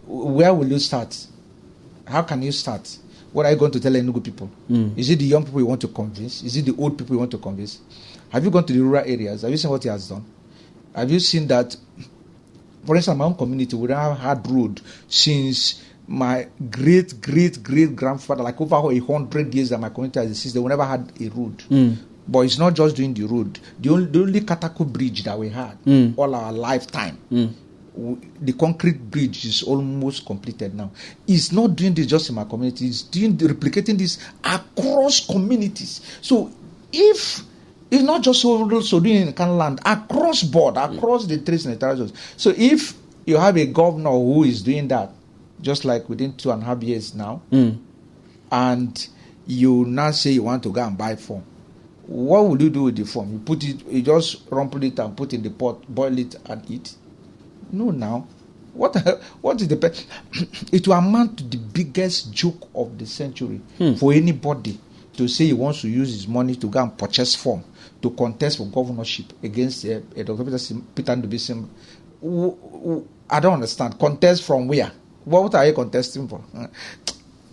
Where will you start? How can you start? What are you going to tell Enugu people? Is it the young people you want to convince? Is it the old people you want to convince? Have you gone to the rural areas? Have you seen what he has done? Have you seen that, for instance, my own community, we don't have had road since my great-great-great-grandfather, like over 100 years that my community has existed, we never had a road. But it's not just doing the road. The only Katako bridge that we had all our lifetime, the concrete bridge is almost completed now. It's not doing this just in my community. It's replicating this across communities. So if it's not just also doing in Nkanu land, across board, across the trees and the territories. So if you have a governor who is doing that, just like within 2.5 years now, and you now say you want to go and buy form, what will you do with the form? You just rumple it and put in the pot, boil it and eat? No, now. What is the it will amount to the biggest joke of the century for anybody to say he wants to use his money to go and purchase form to contest for governorship against Dr. Peter Ndubiseba. I don't understand. Contest from where? What are you contesting for?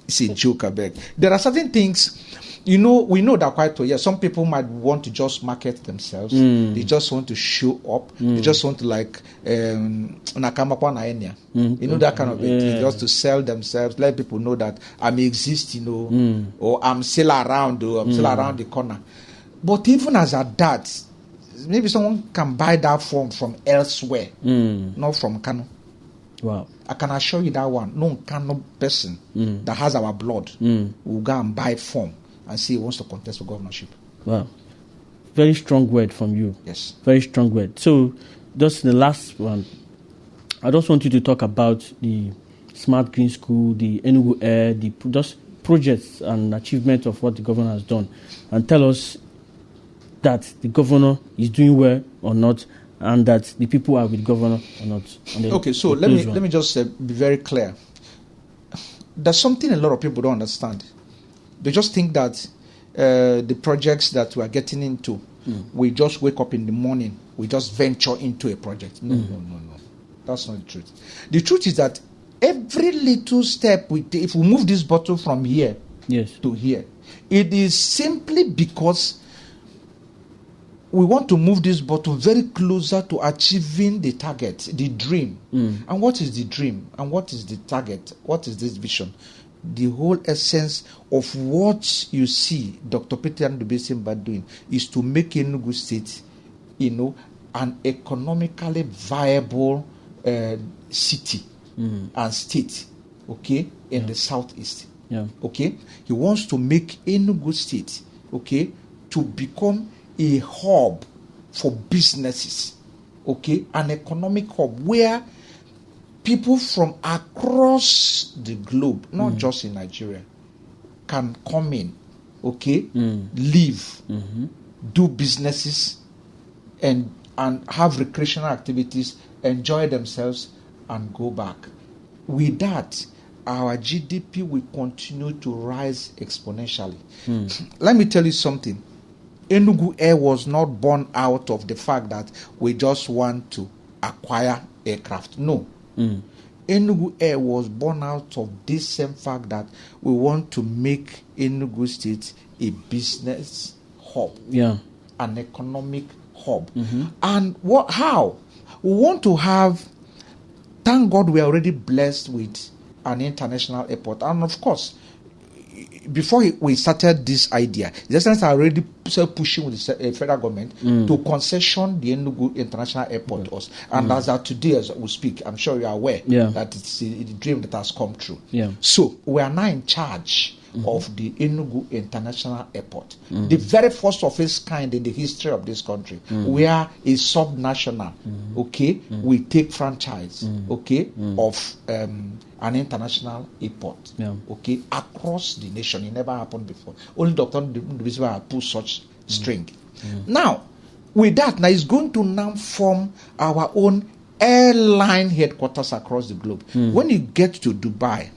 It's a joke, I beg. There are certain things we know that quite well. Yeah, some people might want to just market themselves. They just want to show up. They just want to nakamapa na enya. That kind of thing, just to sell themselves, let people know that I may exist, or I'm still around, or I'm still around the corner. But even as at that, maybe someone can buy that form from elsewhere, not from Nkanu. Wow. I can assure you that one. No Nkanu person that has our blood will go and buy form and say he wants to contest for governorship. Wow. Very strong word from you. Yes. Very strong word. So, just the last one, I just want you to talk about the Smart Green School, the Enugu Air, the just projects and achievement of what the governor has done, and tell us that the governor is doing well or not, and that the people are with governor or not. Okay, so let me just be very clear. There's something a lot of people don't understand. They just think that the projects that we are getting into, we just wake up in the morning, we just venture into a project. No. That's not the truth. The truth is that every little step we take, if we move this bottle from here to here, it is simply because we want to move this bottle very closer to achieving the target, the dream. And what is the dream? And what is the target? What is this vision? The whole essence of what you see Dr. Peter and Mbah doing is to make Enugu State, an economically viable city and state, in the southeast. Yeah. Okay? He wants to make Enugu State, to become a hub for businesses, an economic hub where people from across the globe, not just in Nigeria, can come in, live, do businesses, and have recreational activities, enjoy themselves, and go back. With that, our GDP will continue to rise exponentially. Let me tell you something. Enugu Air was not born out of the fact that we just want to acquire aircraft. No. Enugu Air was born out of this same fact that we want to make Enugu State a business hub, an economic hub. And how? We want to have, thank God we are already blessed with an international airport. And of course, before we started this idea, the Excellency already pushing with the federal government to concession the Enugu International Airport to us. And as of today, as we speak, I'm sure you are aware that it's the dream that has come true. So we are now in charge of the Enugu International Airport, the very first of its kind in the history of this country, where a subnational, we take franchise, of an international airport, across the nation. It never happened before. Only Dr. Mbah had pulled such string. Now, with that, now it's going to now form our own airline headquarters across the globe. When you get to Dubai,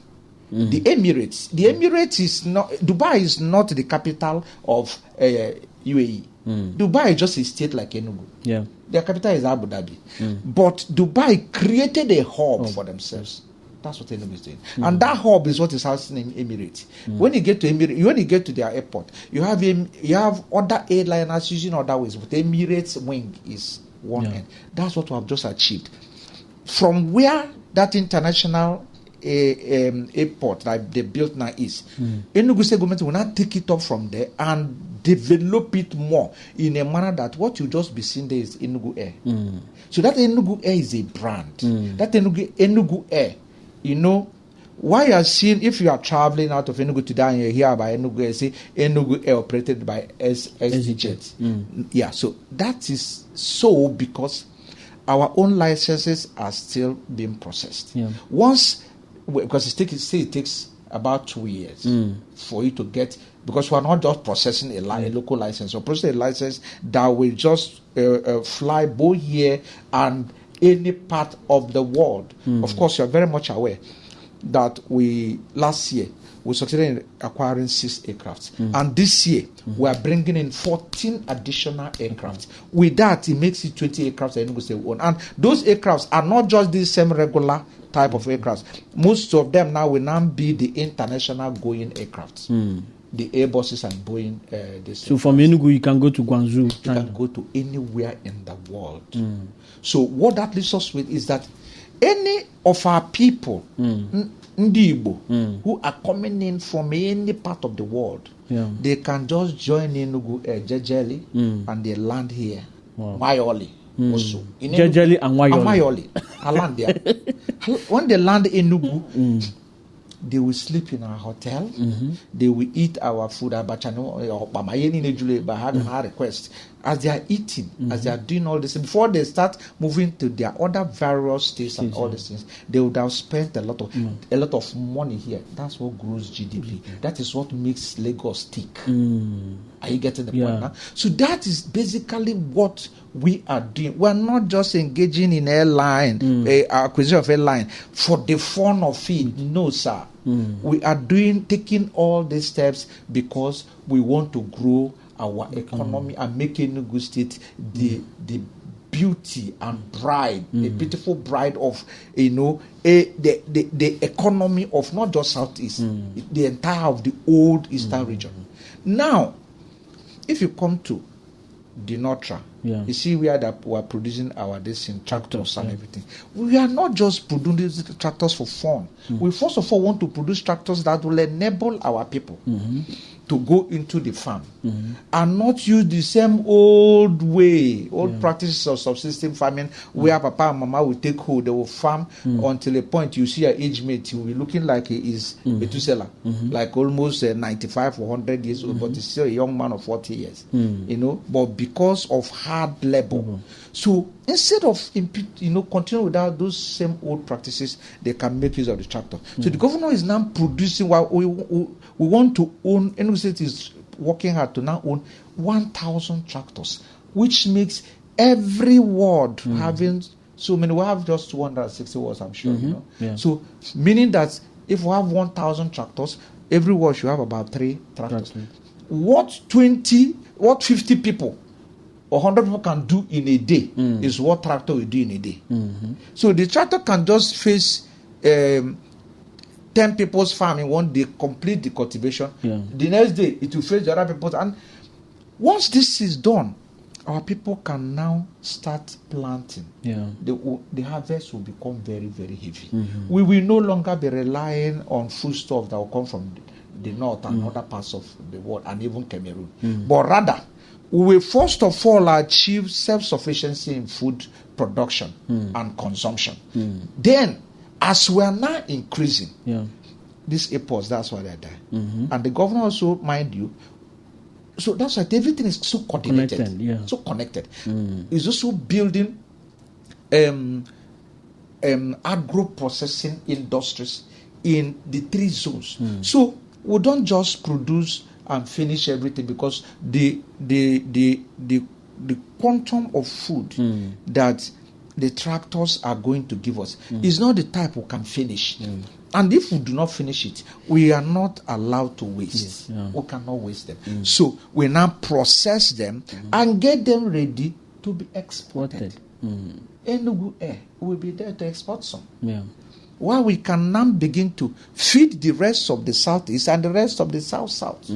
the Emirates is not, Dubai is not the capital of UAE. Dubai is just a state like Enugu. Their capital is Abu Dhabi. But Dubai created a hub for themselves. That's what Enugu is doing. And that hub is what is housing in Emirates. When you get to Emirates, when you get to their airport, you have other airliners using other ways, but Emirates wing is one end. That's what we have just achieved. From where that international airport that they built now is, Enugu State government will now take it up from there and develop it more in a manner that what you just be seeing there is Enugu Air. So that Enugu Air is a brand. That Enugu Air, why you are seeing, if you are traveling out of Enugu today and you hear about Enugu Air, say Enugu Air operated by SDJet. So that is so because our own licenses are still being processed. Because it takes about 2 years for you to get, because we are not just processing a local license, we're processing a license that will just fly both here and any part of the world. Of course, you are very much aware that last year we succeeded in acquiring 6 aircrafts, and this year we are bringing in 14 additional aircrafts. With that, it makes it 20 aircrafts that Enugu State own, and those aircrafts are not just the same regular type of aircrafts. Most of them now will now be the international going aircrafts. the Airbuses and Boeing. So from Enugu, you can go to Guangzhou. You can go to anywhere in the world. So what that leaves us with is that any of our people, Ndibo, who are coming in from any part of the world, they can just join Enugu Jejeli and they land here. Mayoli also. Jejeli and Mayoli. I land there. When they land in Enugu, they will sleep in our hotel. They will eat our food. Request. As they are eating, as they are doing all this, before they start moving to their other various states and all these things, they would have spent a lot of money here. That's what grows GDP. That is what makes Lagos tick. Are you getting the point now? So that is basically what we are doing. We are not just engaging in airline, acquisition of airline for the fun of it. No, sir. We are taking all these steps because we want to grow our economy and make Enugu State the beauty and bride, a beautiful bride of the economy of not just Southeast, the entire of the old Eastern region. Now, if you come to the Nortra, you see where that we are producing our tractors and everything. We are not just producing tractors for fun. We first of all want to produce tractors that will enable our people to go into the farm and not use the same old practices of subsistence farming where Papa and Mama will take hold. They will farm until a point you see an age mate, he will be looking like he is Methuselah, like almost 95 or 100 years old, but he's still a young man of 40 years. But because of hard labor. So instead of continue without those same old practices, they can make use of the tractor. So the governor is now producing. We want to own. Enugu State is working hard to now own 1,000 tractors, which makes every ward having so many. We have just 260 wards, I'm sure. So meaning that if we have 1,000 tractors, every ward should have about 3 tractors. What 50 people or 100 people can do in a day is what tractor will do in a day. So the tractor can just face 10 people's farm in one day, complete the cultivation. The next day, it will face the other people's. And once this is done, our people can now start planting. The harvest will become very, very heavy. We will no longer be relying on foodstuff that will come from the north and other parts of the world, and even Cameroon. But rather, we will first of all achieve self-sufficiency in food production and consumption. Then, as we are now increasing, these airports, that's why they're there. And the governor also, mind you, so that's why everything is so coordinated, so connected. It's also building agro-processing industries in the 3 zones. So we don't just produce and finish everything, because the quantum of food that the tractors are going to give us is not the type we can finish. And if we do not finish it, we are not allowed to waste. We cannot waste them. So we now process them and get them ready to be exported. Enugu Air will be there to export some. While we can now begin to feed the rest of the Southeast and the rest of the South-South.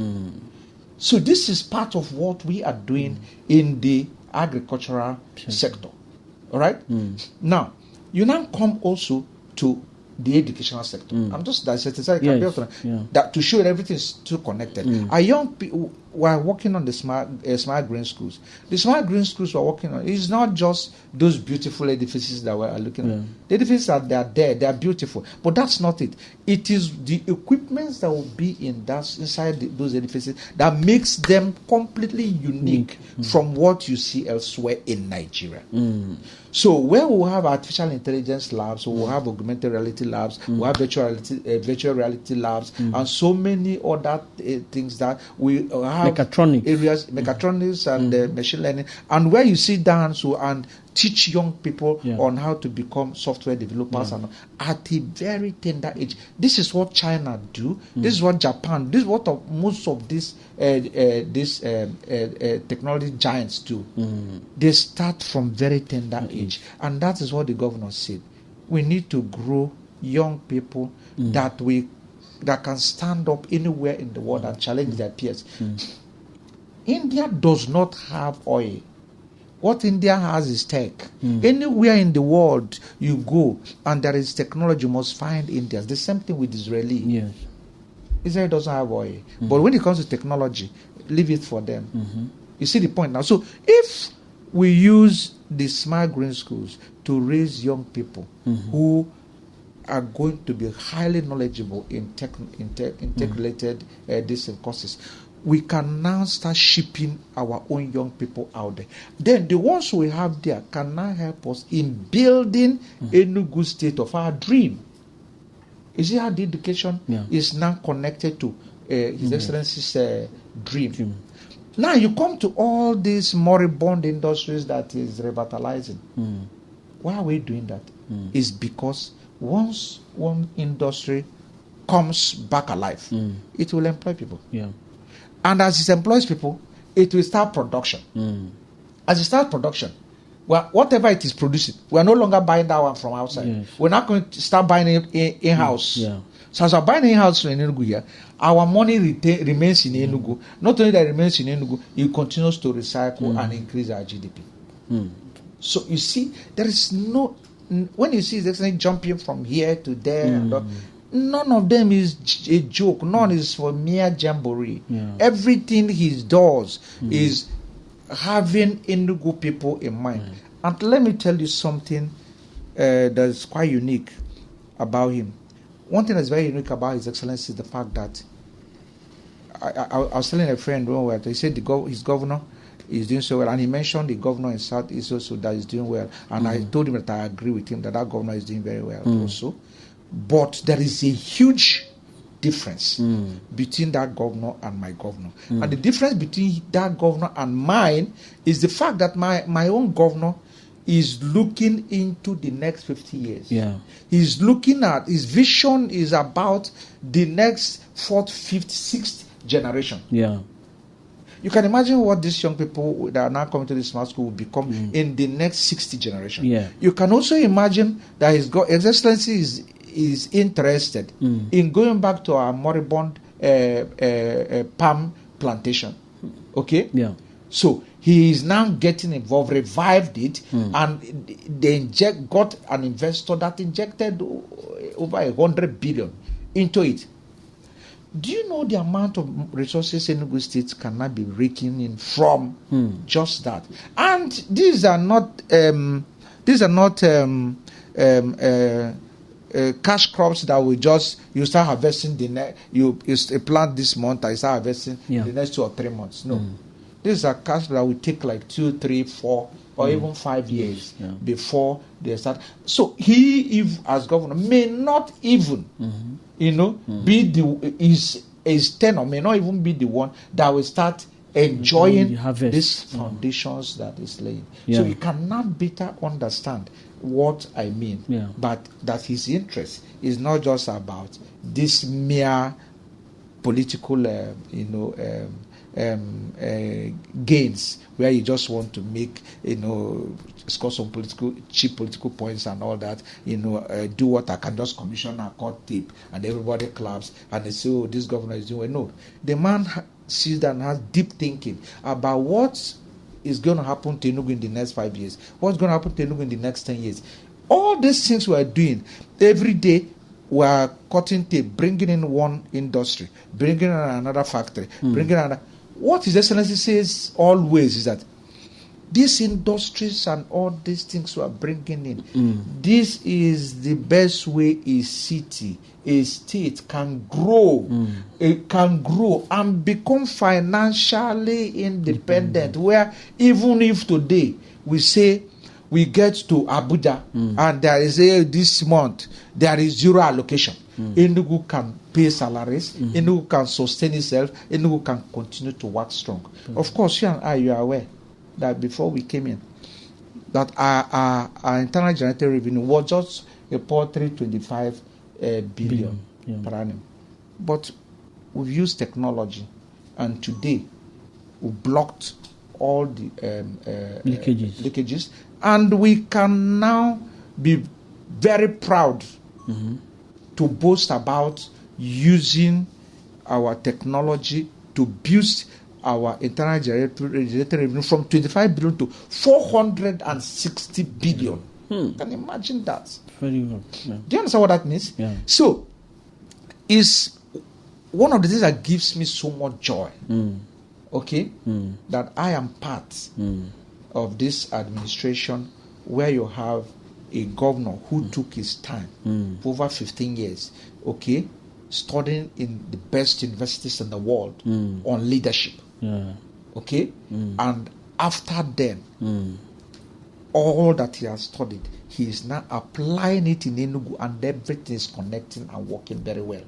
So this is part of what we are doing in the agricultural sector. All right? Now, you now come also to the educational sector. I'm just dissecting that to show that everything is too connected. Our young people were working on the smart green schools. The smart green schools we're working on is not just those beautiful edifices that we're looking at. The edifices they are there, they are beautiful, but that's not it. It is the equipment that will be inside those edifices that makes them completely unique from what you see elsewhere in Nigeria. So where we have artificial intelligence labs, we will have augmented reality labs, we have virtual reality labs, and so many other things that we have mechatronics and machine learning, and where you sit down and teach young people on how to become software developers and at a very tender age. This is what China do. This is what Japan. This is what most of these technology giants do. They start from very tender age, and that is what the governor said. We need to grow young people that we that can stand up anywhere in the world and challenge their peers. India does not have oil. What India has is tech. Anywhere in the world you go and there is technology, you must find India. The same thing with Israeli. Yes. Israel doesn't have oil. But when it comes to technology, leave it for them. You see the point now. So if we use the smart green schools to raise young people who are going to be highly knowledgeable in tech-related these courses, we can now start shipping our own young people out there. Then the ones we have there can now help us in building Enugu state of our dream. You see how the education is now connected to His Excellency's dream. Now you come to all these moribund industries that is revitalizing. Why are we doing that? It's because once one industry comes back alive, it will employ people. And as it employs people, it will start production. As it starts production, well, whatever it is producing, we are no longer buying that one from outside. We're not going to start buying it in-house. So as we're buying in-house in Enugu here, our money remains in Enugu. Not only that it remains in Enugu, it continues to recycle and increase our GDP. So you see, there is no... When you see this thing jumping from here to there, none of them is a joke. None is for mere jamboree. Everything he does is having Enugu people in mind. And let me tell you something that's quite unique about him. One thing that's very unique about His Excellency is the fact that I was telling a friend, he said his governor is doing so well, and he mentioned the governor in Southeast also that is doing well, and I told him that I agree with him that governor is doing very well also. But there is a huge difference between that governor and my governor. And the difference between that governor and mine is the fact that my own governor is looking into the next 50 years. He's looking at, his vision is about the next 4th, 5th, 6th generation. You can imagine what these young people that are now coming to this smart school will become in the next 60 generation. You can also imagine that His Excellency is interested in going back to our moribund palm plantation. Okay? So he is now getting involved, revived it, and they got an investor that injected over 100 billion into it. Do you know the amount of resources Enugu State cannot be raking in from just that? And these are not cash crops that will you start harvesting you plant this month and you start harvesting the next 2 or 3 months. No. These are cash that will take like 2, 3, 4 or even 5 years before they start. So he, if as governor, may not even be his tenor may not even be the one that will start enjoying these foundations that is laying. So you cannot better understand what I mean, but that his interest is not just about this mere political, gains where you just want to make, score some cheap political points and all that, do what I can just commission a court tape and everybody claps and they say, oh, this governor is doing well. No, the man sees that and has deep thinking about what is going to happen to Enugu in the next 5 years, what's going to happen to Enugu in the next 10 years. All these things we are doing every day. We are cutting tape, bringing in one industry, bringing in another factory, bringing another. What His Excellency says always is that these industries and all these things we are bringing in, this is the best way a city, a state can grow. It can grow and become financially independent, where even if today we say we get to Abuja and there is this month there is zero allocation, Enugu can pay salaries, Enugu can sustain itself, Enugu can continue to work strong. Of course, you and I, you are aware that before we came in, that our internal generated revenue was just a paltry 25 billion per annum. But we've used technology, and today we blocked all the leakages, and we can now be very proud to boast about using our technology to boost our internal generated revenue from 25 billion to 460 billion. Can you imagine that? Very well. Yeah. Do you understand what that means? Yeah. So, it's one of the things that gives me so much joy. Okay? That I am part of this administration where you have a governor who took his time for over 15 years, okay, studying in the best universities in the world on leadership. Yeah. Okay? And after then, all that he has studied, he is now applying it in Enugu, and everything is connecting and working very well.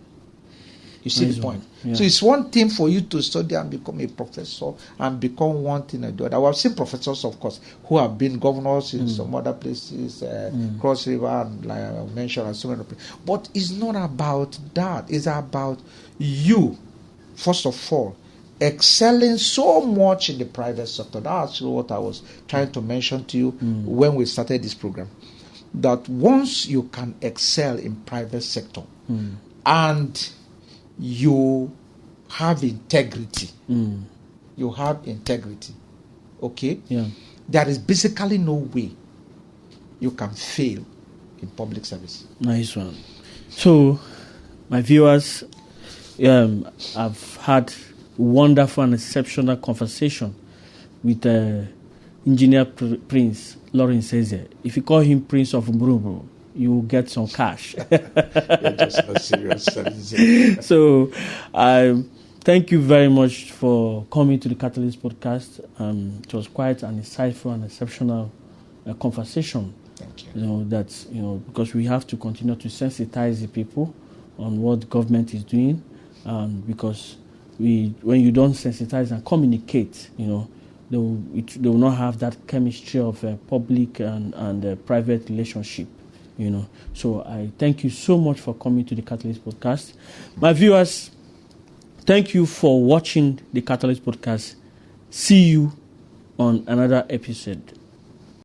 You see the point? Yeah. So it's one thing for you to study and become a professor and become one thing or the other. I've seen professors, of course, who have been governors in some other places, Cross River, and like I mentioned, and so many places. But it's not about that. It's about you, first of all, excelling so much in the private sector. That's actually what I was trying to mention to you when we started this program. That once you can excel in private sector and you have integrity, okay? Yeah. There is basically no way you can fail in public service. Nice one. So, my viewers, I've had wonderful and exceptional conversation with Engineer Prince Lawrence Ezeh. If you call him Prince of Mburu, you will get some cash. You're just not serious. So, thank you very much for coming to the Catalyst podcast. It was quite an insightful and exceptional conversation. Thank you. Because we have to continue to sensitize the people on what the government is doing, because when you don't sensitize and communicate, they will not have that chemistry of public and private relationship. So I thank you so much for coming to the Catalyst podcast. My viewers, thank you for watching the Catalyst podcast. See you on another episode.